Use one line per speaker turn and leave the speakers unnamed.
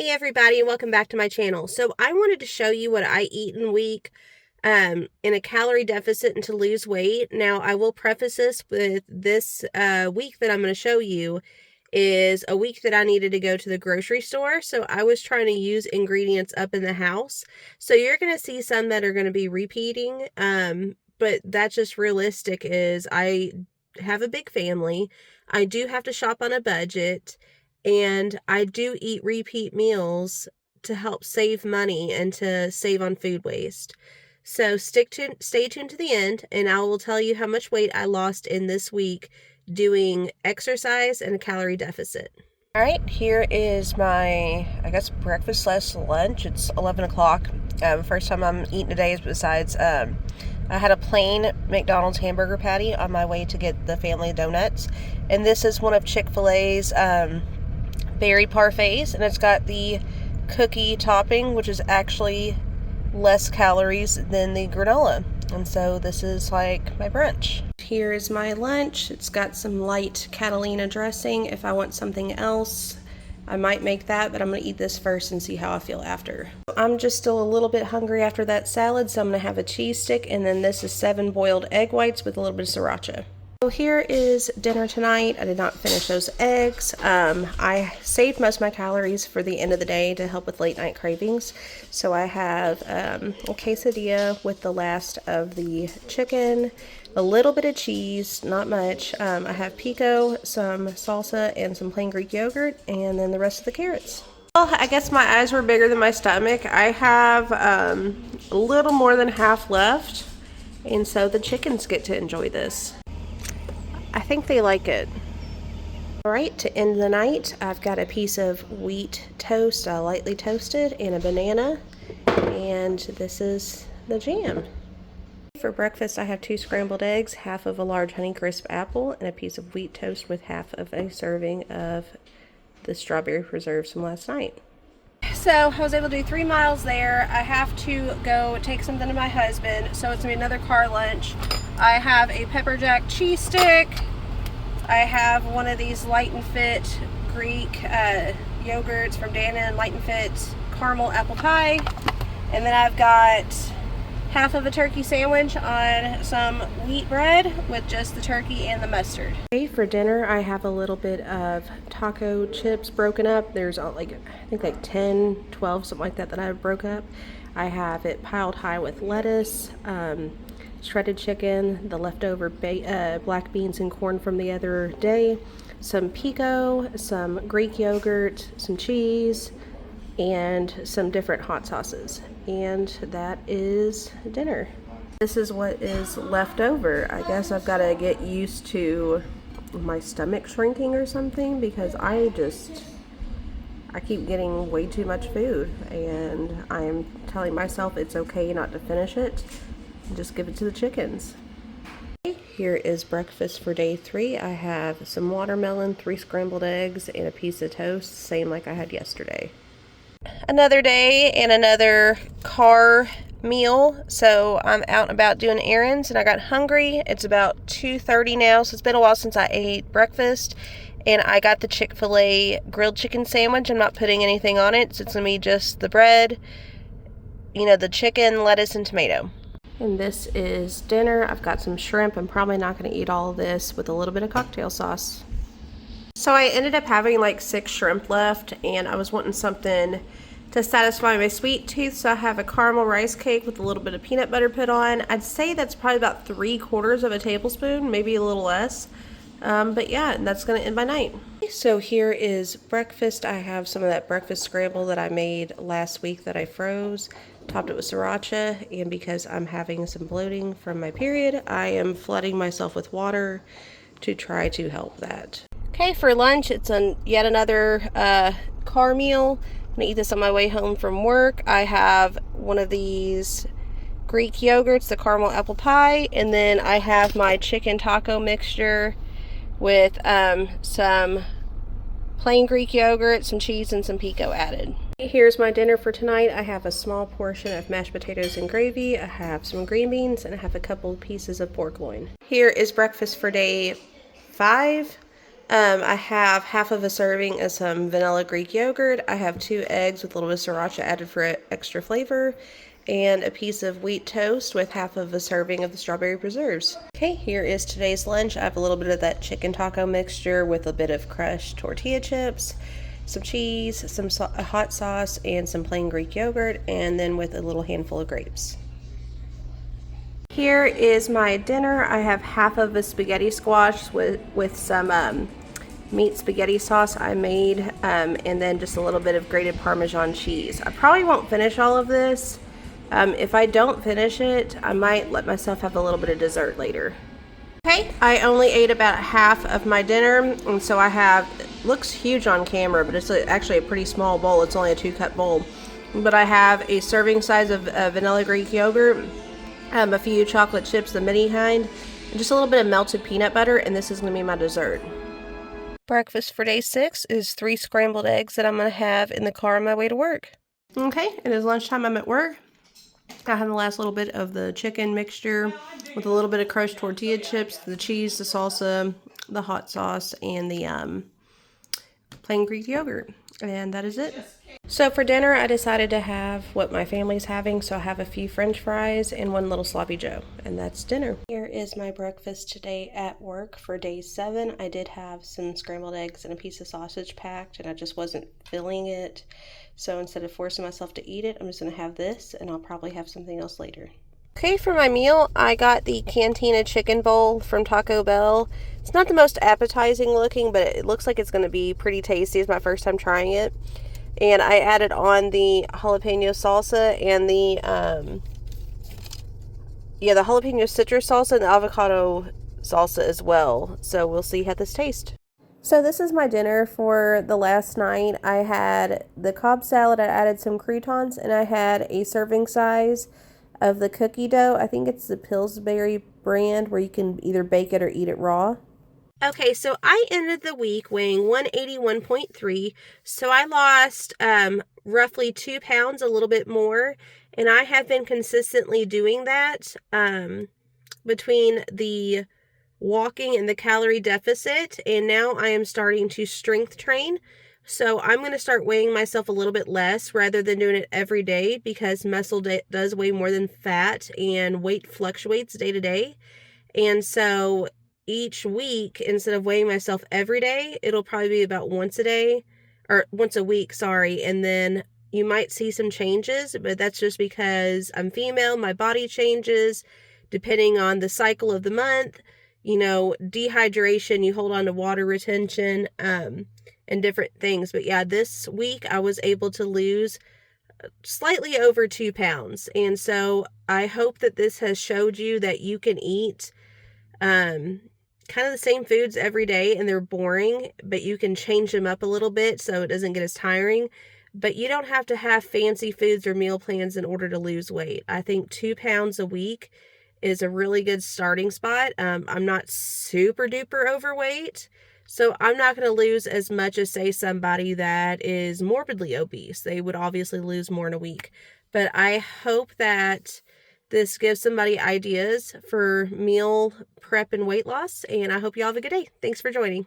Hey everybody, and welcome back to my channel. So I wanted to show you what I eat in a week in a calorie deficit and to lose weight. Now I will preface this with this week that I'm going to show you is a week that I needed to go to the grocery store. So I was trying to use ingredients up in the house. So you're going to see some that are going to be repeating, but that's just realistic. Is I have a big family. I do have to shop on a budget. And I do eat repeat meals to help save money and to save on food waste. So stay tuned to the end, and I will tell you how much weight I lost in this week doing exercise and a calorie deficit. All right, here is my, I guess, breakfast / lunch. It's 11 o'clock. First time I'm eating today is besides, I had a plain McDonald's hamburger patty on my way to get the family donuts. And this is one of Chick-fil-A's berry parfaits, and it's got the cookie topping, which is actually less calories than the granola. And so this is like my brunch. Here is my lunch. It's got some light Catalina dressing. If I want something else, I might make that, but I'm going to eat this first and see how I feel after. I'm just still a little bit hungry after that salad, so I'm going to have a cheese stick, and then this is 7 boiled egg whites with a little bit of sriracha. So here is dinner tonight. I did not finish those eggs. I saved most of my calories for the end of the day to help with late night cravings. So I have a quesadilla with the last of the chicken, a little bit of cheese, not much. I have pico, some salsa, and some plain Greek yogurt, and then the rest of the carrots. Well, I guess my eyes were bigger than my stomach. I have a little more than half left, and so the chickens get to enjoy this. I think they like it. Alright, to end the night, I've got a piece of wheat toast, lightly toasted, and a banana, and this is the jam. For breakfast, I have 2 scrambled eggs, half of a large Honeycrisp apple, and a piece of wheat toast with half of a serving of the strawberry preserves from last night. So I was able to do 3 miles there. I have to go take something to my husband, so it's gonna be another car lunch. I have a pepper jack cheese stick. I have one of these Light and Fit Greek yogurts from Dannon, Light and Fit caramel apple pie, and then I've got half of a turkey sandwich on some wheat bread with just the turkey and the mustard. Okay, for dinner I have a little bit of taco chips broken up. There's like, I think like 10, 12, something like that I broke up. I have it piled high with lettuce, shredded chicken, the leftover black beans and corn from the other day, some pico, some Greek yogurt, some cheese, and some different hot sauces. And that is dinner. This is what is left over. I guess I've got to get used to my stomach shrinking or something, because I keep getting way too much food, and I'm telling myself it's okay not to finish it. Just give it to the chickens. Here is breakfast for day 3. I have some watermelon, 3 scrambled eggs, and a piece of toast, same like I had yesterday. Another day and another car meal. So I'm out and about doing errands, and I got hungry. It's about 2:30 now, so it's been a while since I ate breakfast. And I got the Chick-fil-A grilled chicken sandwich. I'm not putting anything on it, so it's gonna be just the bread, the chicken, lettuce, and tomato. And this is dinner. I've got some shrimp. I'm probably not going to eat all of this with a little bit of cocktail sauce. So I ended up having like 6 shrimp left, and I was wanting something to satisfy my sweet tooth. So I have a caramel rice cake with a little bit of peanut butter put on. I'd say that's probably about 3/4 of a tablespoon, maybe a little less. But yeah, and that's going to end my night. So here is breakfast. I have some of that breakfast scramble that I made last week that I froze. Topped it with sriracha, and because I'm having some bloating from my period, I am flooding myself with water to try to help that. Okay, for lunch, it's yet another car meal. I'm gonna eat this on my way home from work. I have one of these Greek yogurts, the caramel apple pie, and then I have my chicken taco mixture with some plain Greek yogurt, some cheese, and some pico added. Here's my dinner for tonight. I have a small portion of mashed potatoes and gravy. I have some green beans, and I have a couple pieces of pork loin. Here is breakfast for day 5. I have half of a serving of some vanilla Greek yogurt. I have 2 eggs with a little bit of sriracha added for extra flavor, and a piece of wheat toast with half of a serving of the strawberry preserves. Okay, here is today's lunch. I have a little bit of that chicken taco mixture with a bit of crushed tortilla chips, some cheese, some hot sauce, and some plain Greek yogurt, and then with a little handful of grapes. Here is my dinner. I have half of a spaghetti squash with some meat spaghetti sauce I made, and then just a little bit of grated Parmesan cheese. I probably won't finish all of this. If I don't finish it, I might let myself have a little bit of dessert later. Okay, I only ate about half of my dinner, and so I have, it looks huge on camera, but it's actually a pretty small bowl. It's only a 2-cup bowl. But I have a serving size of vanilla Greek yogurt, a few chocolate chips, the mini kind, and just a little bit of melted peanut butter, and this is going to be my dessert. Breakfast for day 6 is 3 scrambled eggs that I'm going to have in the car on my way to work. Okay, it is lunchtime. I'm at work. I have the last little bit of the chicken mixture with a little bit of crushed tortilla chips, the cheese, the salsa, the hot sauce, and the plain Greek yogurt. And that is it. So for dinner, I decided to have what my family's having. So I have a few French fries and 1 little sloppy joe, and that's dinner. Here is my breakfast today at work for day 7. I did have some scrambled eggs and a piece of sausage packed, and I just wasn't feeling it. So instead of forcing myself to eat it, I'm just going to have this, and I'll probably have something else later. Okay, for my meal, I got the Cantina chicken bowl from Taco Bell. It's not the most appetizing looking, but it looks like it's going to be pretty tasty. It's my first time trying it. And I added on the jalapeno salsa and the jalapeno citrus salsa and the avocado salsa as well. So we'll see how this tastes. So this is my dinner for the last night. I had the Cobb salad, I added some croutons, and I had a serving size of the cookie dough. I think it's the Pillsbury brand where you can either bake it or eat it raw. Okay, so I ended the week weighing 181.3, so I lost roughly 2 pounds, a little bit more, and I have been consistently doing that between the walking and the calorie deficit, and now I am starting to strength train. So I'm going to start weighing myself a little bit less rather than doing it every day, because muscle does weigh more than fat and weight fluctuates day to day. And so each week, instead of weighing myself every day, it'll probably be about once a week, sorry. And then you might see some changes, but that's just because I'm female, my body changes depending on the cycle of the month. You know, dehydration, you hold on to water retention, and different things. But yeah, this week I was able to lose slightly over 2 pounds. And so I hope that this has showed you that you can eat kind of the same foods every day and they're boring, but you can change them up a little bit so it doesn't get as tiring. But you don't have to have fancy foods or meal plans in order to lose weight. I think 2 pounds a week is a really good starting spot. I'm not super duper overweight, so I'm not going to lose as much as, say, somebody that is morbidly obese. They would obviously lose more in a week. But I hope that this gives somebody ideas for meal prep and weight loss, and I hope you all have a good day. Thanks for joining.